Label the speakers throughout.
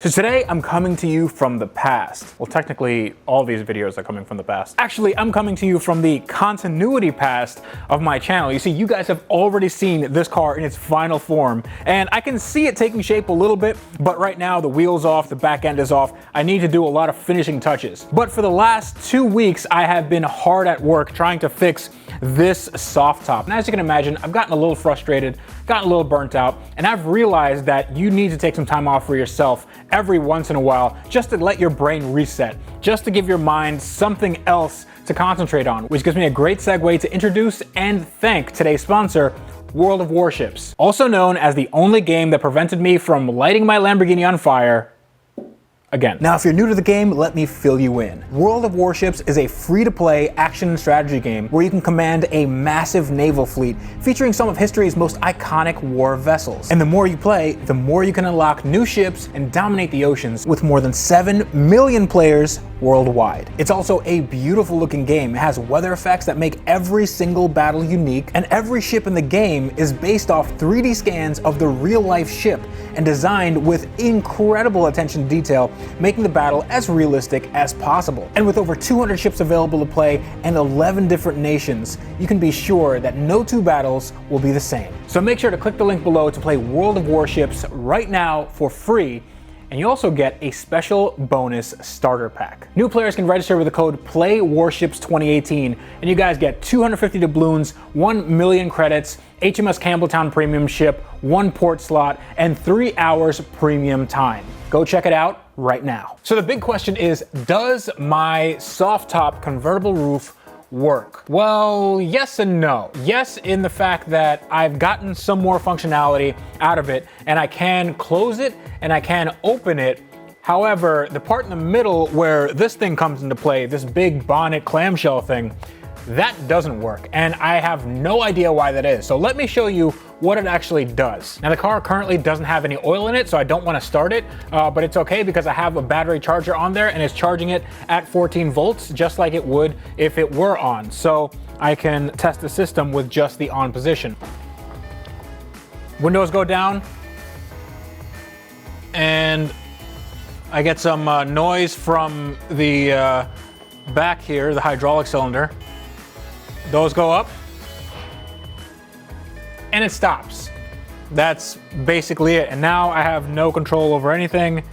Speaker 1: So today I'm coming to you from the past. Well, technically all these videos are coming from the past. Actually, I'm coming to you from the continuity past of my channel. You see, you guys have already seen this car in its final form, and I can see it taking shape a little bit, but right now the wheel's off, the back end is off. I need to do a lot of finishing touches. But for the last 2 weeks, I have been hard at work trying to fix this soft top. And as you can imagine, I've gotten a little frustrated, gotten a little burnt out, and I've realized that you need to take some time off for yourself every once in a while just to let your brain reset, just to give your mind something else to concentrate on, which gives me a great segue to introduce and thank today's sponsor, World of Warships, also known as the only game that prevented me from lighting my Lamborghini on fire again. Now, if you're new to the game, let me fill you in. World of Warships is a free-to-play action and strategy game where you can command a massive naval fleet featuring some of history's most iconic war vessels. And the more you play, the more you can unlock new ships and dominate the oceans with more than 7 million players worldwide. It's also a beautiful looking game. It has weather effects that make every single battle unique, and every ship in the game is based off 3D scans of the real-life ship and designed with incredible attention to detail, making the battle as realistic as possible. And with over 200 ships available to play and 11 different nations, you can be sure that no two battles will be the same. So make sure to click the link below to play World of Warships right now for free. And you also get a special bonus starter pack. New players can register with the code PLAYWARSHIPS2018, and you guys get 250 doubloons, 1 million credits, HMS Campbelltown premium ship, 1 port slot, and 3 hours premium time. Go check it out right now. So the big question is, does my soft top convertible roof work? Well, yes and no. Yes, in the fact that I've gotten some more functionality out of it, and I can close it and I can open it. However, the part in the middle where this thing comes into play, this big bonnet clamshell thing, that doesn't work, and I have no idea why that is. So let me show you what it actually does. Now, the car currently doesn't have any oil in it, so I don't want to start it, but it's okay because I have a battery charger on there and it's charging it at 14 volts, just like it would if it were on. So I can test the system with just the on position. Windows go down, and I get some noise from the back here, the hydraulic cylinder. Those go up, and it stops. That's basically it. And now I have no control over anything.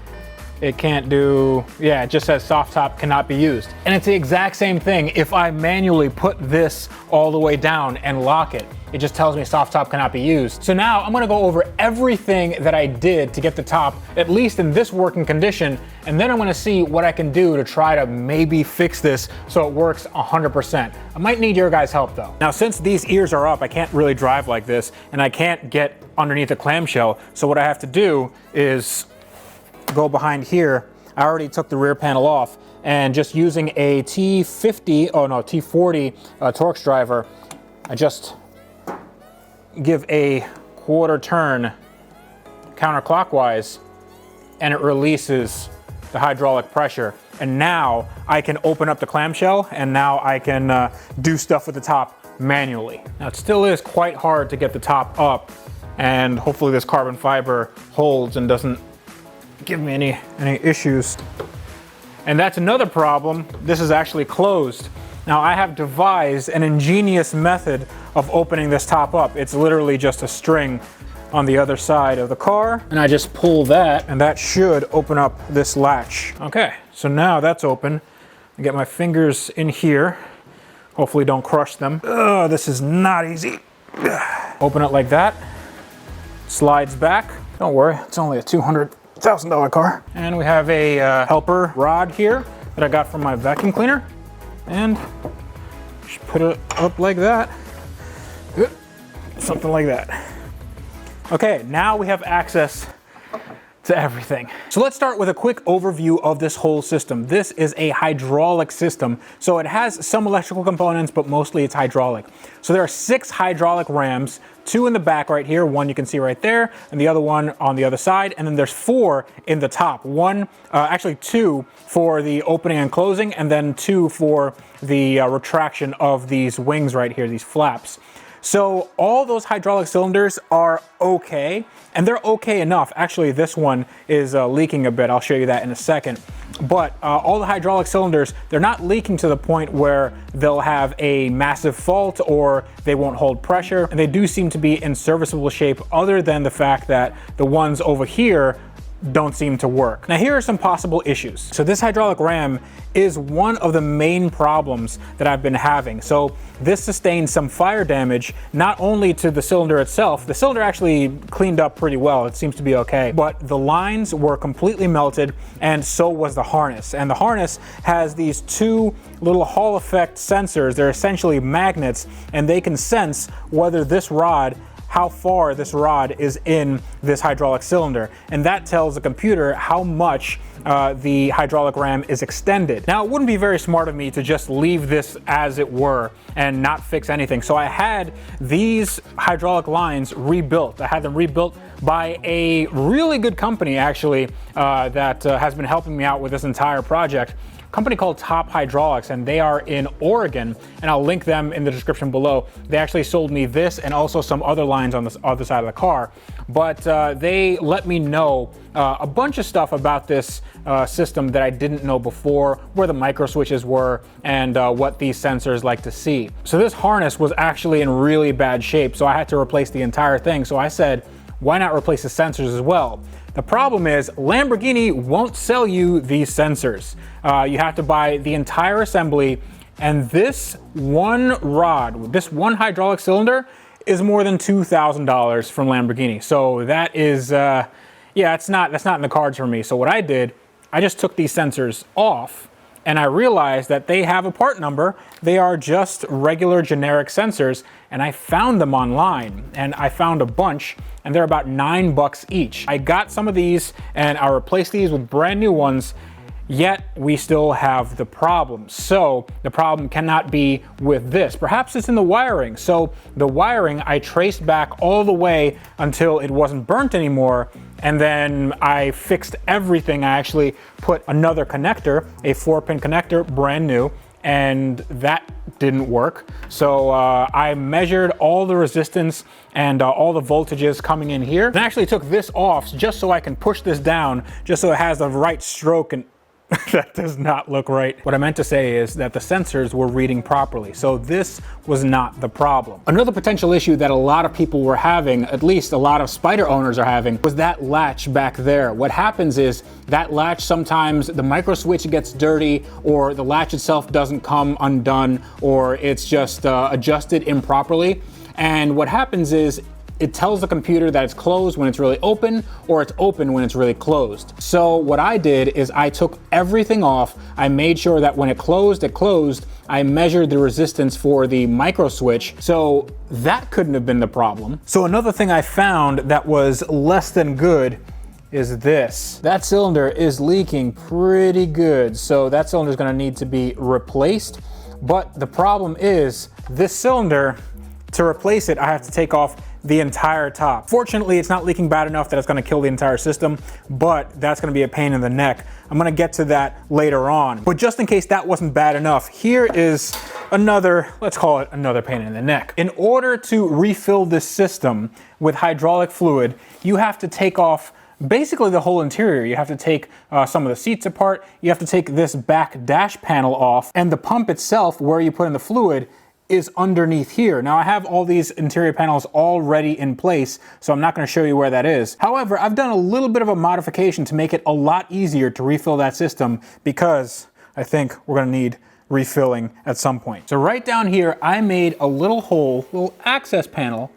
Speaker 1: It can't do, yeah, it just says soft top cannot be used. And it's the exact same thing if I manually put this all the way down and lock it. It just tells me soft top cannot be used. So now I'm gonna go over everything that I did to get the top, at least in this working condition, and then I'm gonna see what I can do to try to maybe fix this so it works 100%. I might need your guys' help though. Now, since these ears are up, I can't really drive like this, and I can't get underneath the clamshell, so what I have to do is go behind here. I already took the rear panel off, and just using a T40 Torx driver, I just give a quarter turn counterclockwise, and it releases the hydraulic pressure. And now I can open up the clamshell, and now I can do stuff with the top manually. Now, it still is quite hard to get the top up, and hopefully this carbon fiber holds and doesn't give me any issues. And that's another problem. This is actually closed. Now, I have devised an ingenious method of opening this top up. It's literally just a string on the other side of the car, and I just pull that, and that should open up this latch. Okay, so now that's open. I get my fingers in here. Hopefully don't crush them. Oh, this is not easy. Open it like that. Slides back. Don't worry, it's only a $200,000 car. And we have a helper rod here that I got from my vacuum cleaner. And just put it up like that. Something like that. Okay, now we have access to everything. So let's start with a quick overview of this whole system. This is a hydraulic system, so it has some electrical components, but mostly it's hydraulic. So there are 6 hydraulic rams, 2 in the back right here, 1 you can see right there, and the other one on the other side, and then there's 4 in the top. Actually 2 for the opening and closing, and then 2 for the retraction of these wings right here, these flaps. So all those hydraulic cylinders are okay, and they're okay enough. Actually, this one is leaking a bit. I'll show you that in a second. But all the hydraulic cylinders, they're not leaking to the point where they'll have a massive fault or they won't hold pressure. And they do seem to be in serviceable shape, other than the fact that the ones over here don't seem to work. Now here are some possible issues. So this hydraulic ram is one of the main problems that I've been having. So this sustained some fire damage, not only to the cylinder itself. The cylinder actually cleaned up pretty well. It seems to be okay. But the lines were completely melted, and so was the harness. And the harness has these two little Hall effect sensors. They're essentially magnets, and they can sense whether this rod, how far this rod is in this hydraulic cylinder. And that tells the computer how much the hydraulic ram is extended. Now, it wouldn't be very smart of me to just leave this as it were and not fix anything. So I had these hydraulic lines rebuilt. I had them rebuilt by a really good company, actually, that has been helping me out with this entire project. Company called Top Hydraulics, and they are in Oregon, and I'll link them in the description below. They actually sold me this and also some other lines on the other side of the car, but they let me know a bunch of stuff about this system that I didn't know before, where the micro switches were and what these sensors like to see. So this harness was actually in really bad shape, so I had to replace the entire thing. So I said, why not replace the sensors as well? The problem is Lamborghini won't sell you these sensors. You have to buy the entire assembly, and this one rod, this one hydraulic cylinder is more than $2,000 from Lamborghini. So that is, yeah, that's not in the cards for me. So what I did, I just took these sensors off, and I realized that they have a part number. They are just regular generic sensors, and I found them online, and I found a bunch, and they're about $9 each. I got some of these, and I replaced these with brand new ones, yet we still have the problem. So the problem cannot be with this. Perhaps it's in the wiring. So the wiring, I traced back all the way until it wasn't burnt anymore, and then I fixed everything. I actually put another connector, a 4-pin connector, brand new, and that didn't work. So I measured all the resistance and all the voltages coming in here. And I actually took this off just so I can push this down, just so it has the right stroke, and that does not look right. What I meant to say is that the sensors were reading properly, so this was not the problem. Another potential issue that a lot of people were having, at least a lot of Spider owners are having, was that latch back there. What happens is that latch, sometimes the micro switch gets dirty, or the latch itself doesn't come undone, or it's just adjusted improperly. And what happens is it tells the computer that it's closed when it's really open, or it's open when it's really closed. So what I did is I took everything off. I made sure that when it closed, it closed. I measured the resistance for the micro switch, so that couldn't have been the problem. So another thing I found that was less than good is this. That cylinder is leaking pretty good, so that cylinder is gonna need to be replaced. But the problem is this cylinder, to replace it, I have to take off the entire top. Fortunately, it's not leaking bad enough that it's gonna kill the entire system, but that's gonna be a pain in the neck. I'm gonna get to that later on. But just in case that wasn't bad enough, here is another, let's call it another pain in the neck. In order to refill this system with hydraulic fluid, you have to take off basically the whole interior. You have to take some of the seats apart, you have to take this back dash panel off, and the pump itself, where you put in the fluid, is underneath here. Now I have all these interior panels already in place, so I'm not going to show you where that is. However, I've done a little bit of a modification to make it a lot easier to refill that system, because I think we're going to need refilling at some point. So right down here, I made a little hole, little access panel,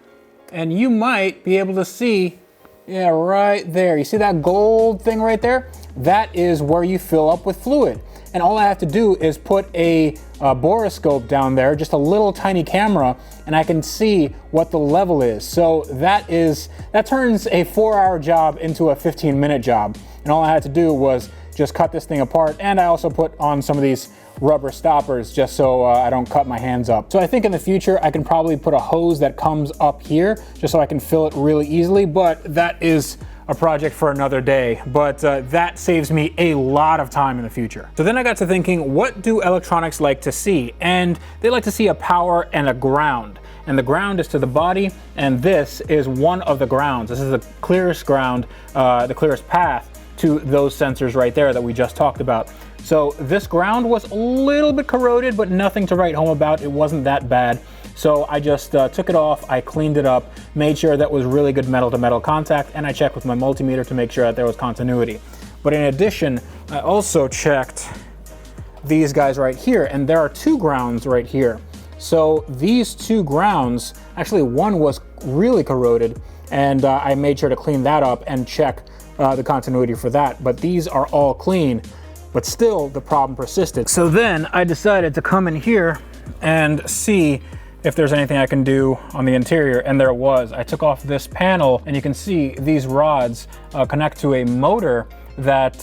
Speaker 1: and you might be able to see, yeah, right there. You see that gold thing right there? That is where you fill up with fluid. And all I have to do is put a borescope down there, just a little tiny camera, and I can see what the level is. So that turns a 4-hour job into a 15-minute job. And all I had to do was just cut this thing apart, and I also put on some of these rubber stoppers just so I don't cut my hands up. So I think in the future I can probably put a hose that comes up here just so I can fill it really easily, but that is a project for another day. But that saves me a lot of time in the future. So then I got to thinking, what do electronics like to see? And they like to see a power and a ground. and the ground is to the body, and this is one of the grounds. This is the clearest ground, the clearest path to those sensors right there that we just talked about. So this ground was a little bit corroded, but nothing to write home about. It wasn't that bad. So I just took it off, I cleaned it up, made sure that was really good metal to metal contact, and I checked with my multimeter to make sure that there was continuity. But in addition, I also checked these guys right here, and there are two grounds right here. So these two grounds, actually one was really corroded, and I made sure to clean that up and check the continuity for that. But these are all clean, but still the problem persisted. So then I decided to come in here and see if there's anything I can do on the interior, and there was. I took off this panel, and you can see these rods connect to a motor that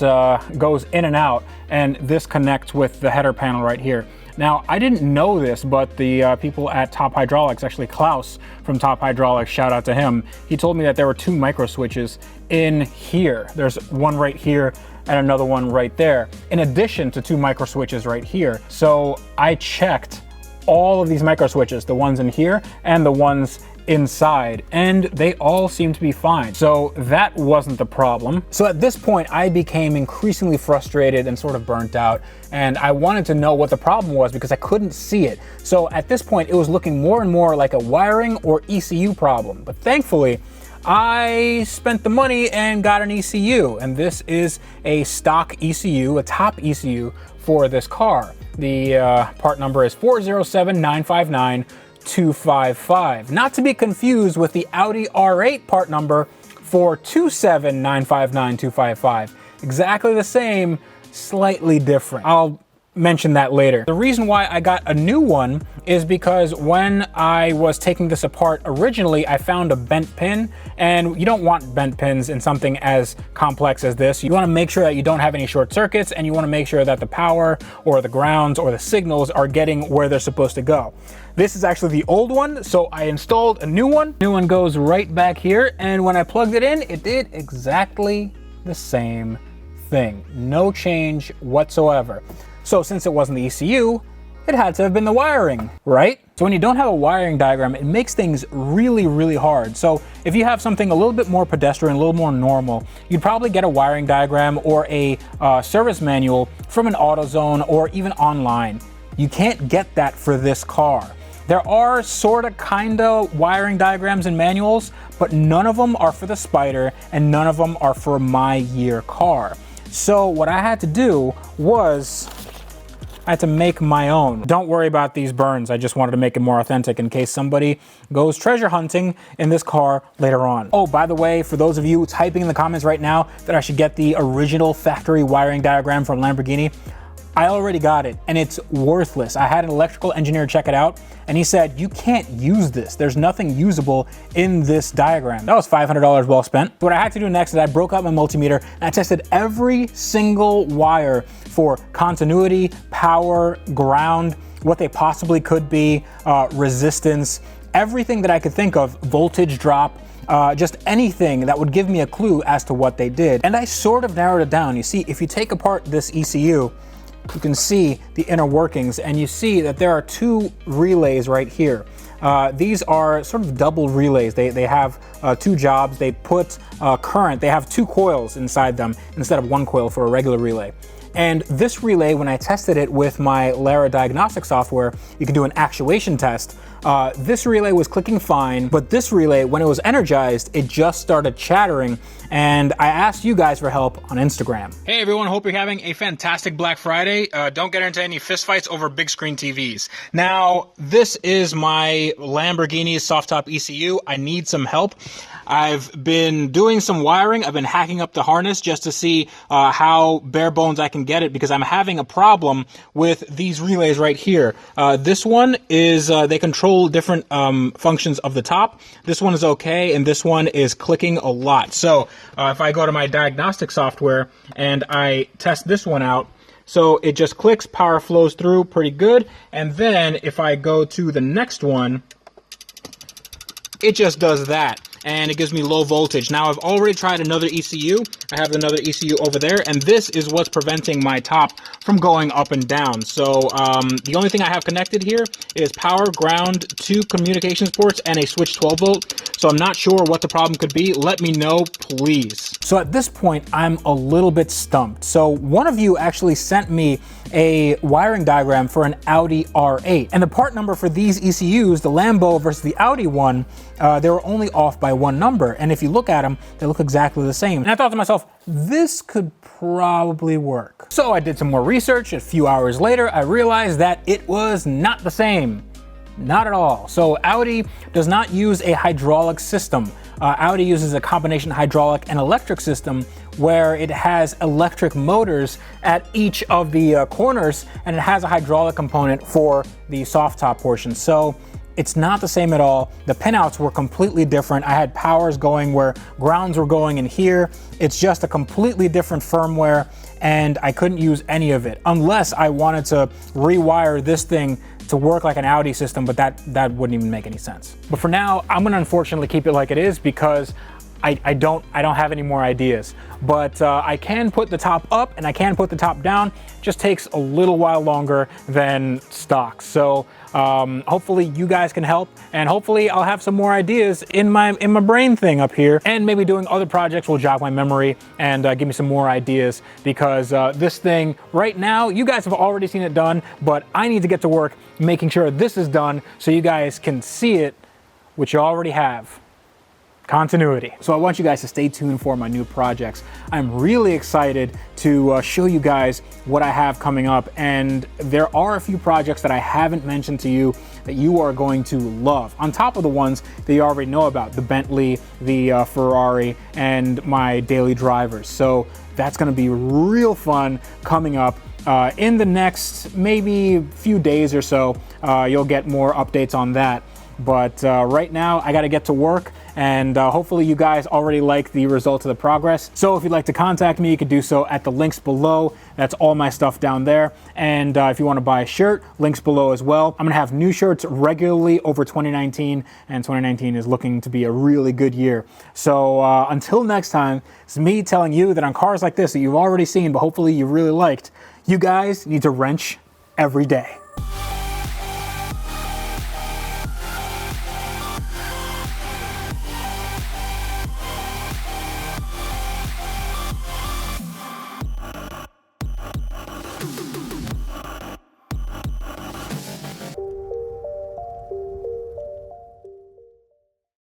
Speaker 1: goes in and out, and this connects with the header panel right here. Now, I didn't know this, but the people at Top Hydraulics, actually Klaus from Top Hydraulics, shout out to him, he told me that there were two micro switches in here. There's one right here and another one right there, in addition to two micro switches right here. So I checked all of these micro switches, the ones in here and the ones inside, and they all seem to be fine. So that wasn't the problem. So at this point, I became increasingly frustrated and sort of burnt out, and I wanted to know what the problem was because I couldn't see it. So at this point, it was looking more and more like a wiring or ECU problem. But thankfully, I spent the money and got an ECU, and this is a stock ECU, a top ECU for this car. The part number is 407959255. Not to be confused with the Audi R8 part number 427959255. Exactly the same, slightly different. I'll mention that later. The reason why I got a new one is because when I was taking this apart originally, I found a bent pin, and you don't want bent pins in something as complex as this. You want to make sure that you don't have any short circuits, and you want to make sure that the power or the grounds or the signals are getting where they're supposed to go. This is actually the old one, so I installed a new one. New one goes right back here, and when I plugged it in, it did exactly the same thing. No change whatsoever. So since it wasn't the ECU, it had to have been the wiring, right? So when you don't have a wiring diagram, it makes things really, really hard. So if you have something a little bit more pedestrian, a little more normal, you'd probably get a wiring diagram or a service manual from an AutoZone or even online. You can't get that for this car. There are sorta kinda wiring diagrams and manuals, but none of them are for the Spider and none of them are for my year car. So what I had to do was I had to make my own. Don't worry about these burns. I just wanted to make it more authentic in case somebody goes treasure hunting in this car later on. Oh, by the way, for those of you typing in the comments right now that I should get the original factory wiring diagram from Lamborghini, I already got it, and it's worthless. I had an electrical engineer check it out, and he said, you can't use this. There's nothing usable in this diagram. That was $500 well spent. What I had to do next is I broke out my multimeter, and I tested every single wire for continuity, power, ground, what they possibly could be, resistance, everything that I could think of, voltage drop, just anything that would give me a clue as to what they did. And I sort of narrowed it down. You see, if you take apart this ECU, you can see the inner workings, and you see that there are two relays right here. These are sort of double relays. They have two jobs. They put current. They have two coils inside them instead of one coil for a regular relay. And this relay, when I tested it with my Diagnostic software, you can do an actuation test. This relay was clicking fine, but this relay, when it was energized, it just started chattering, and I asked you guys for help on Instagram. Hey everyone, hope you're having a fantastic Black Friday. Don't get into any fistfights over big screen TVs. Now, this is my Lamborghini soft top ECU. I need some help. I've been doing some wiring. I've been hacking up the harness just to see how bare bones I can get it, because I'm having a problem with these relays right here. This one is, they control different functions of the top. This one is okay, and this one is clicking a lot. So if I go to my Diagnostic software and I test this one out, so it just clicks, power flows through pretty good. And then if I go to the next one, it just does that. and it gives me low voltage. Now, I've already tried another ECU. I have another ECU over there, and this is what's preventing my top from going up and down. So the only thing I have connected here is power, ground, 2 communications ports, and a switch 12 volt. So I'm not sure what the problem could be. Let me know, please. So at this point, I'm a little bit stumped. So one of you actually sent me a wiring diagram for an Audi R8. And the part number for these ECUs, the Lambo versus the Audi one, they were only off by 1 number. And if you look at them, they look exactly the same. And I thought to myself, this could probably work. So I did some more research. A few hours later, I realized that it was not the same. Not at all. So Audi does not use a hydraulic system. Audi uses a combination hydraulic and electric system where it has electric motors at each of the corners, and it has a hydraulic component for the soft top portion. So it's not the same at all. The pinouts were completely different. I had powers going where grounds were going in here. It's just a completely different firmware, and I couldn't use any of it unless I wanted to rewire this thing to work like an Audi system, but that wouldn't even make any sense. But for now, I'm gonna unfortunately keep it like it is because I don't have any more ideas. But I can put the top up and I can put the top down. Just takes a little while longer than stock. So hopefully you guys can help, and hopefully I'll have some more ideas in my brain thing up here, and maybe doing other projects will jog my memory and give me some more ideas, because this thing right now, you guys have already seen it done, but I need to get to work making sure this is done so you guys can see it, which you already have. Continuity. So I want you guys to stay tuned for my new projects. I'm really excited to show you guys what I have coming up, and there are a few projects that I haven't mentioned to you that you are going to love, on top of the ones that you already know about, the Bentley, the Ferrari, and my daily drivers. So that's going to be real fun coming up. In the next maybe few days or so, you'll get more updates on that. But right now I got to get to work, and hopefully you guys already like the results of the progress. So if you'd like to contact me, you can do so at the links below. That's all my stuff down there. And if you want to buy a shirt, links below as well. I'm gonna have new shirts regularly over 2019, and 2019 is looking to be a really good year. So until next time, it's me telling you that on cars like this that you've already seen, but hopefully you really liked, you guys need to wrench every day.